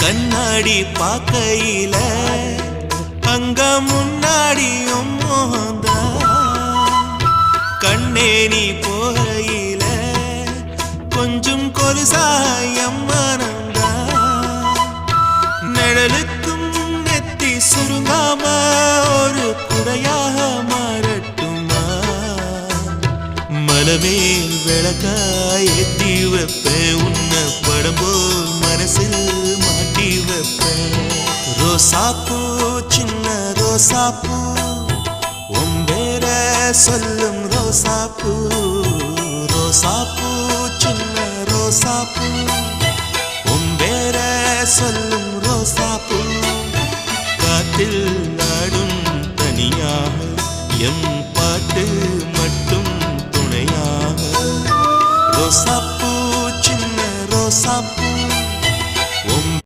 கண்ணாடி பார்க்கையில அங்க முன்னாடியும் மோகந்தான். கண்ணே நீ போகையில கொஞ்சம் கொலுசாயம் மனந்தான். நிழலுக்கும் நெத்தி சுருங்காம ஒரு குடையாக மாறட்டுமா? மலமேல் விளக்காய் ஏத்தி வைப்பேன், உன்னை படம் போல் மனசில் மாட்டி வைப்பேன். ரோசாப்பூ சின்ன ரோசாப்பூ உன் பேர சொல்லும் ரோசாப்பூ. ரோசாப்பூ சின்ன ரோசாப்பூ உன் பேர சொல்லும் ரோசாப்பூ. காற்றில் நாடும் தனியாக எம் பாட்டு மட்டும் துணையாக. ரோசாப்பூ சின்ன ரோசாப்பூ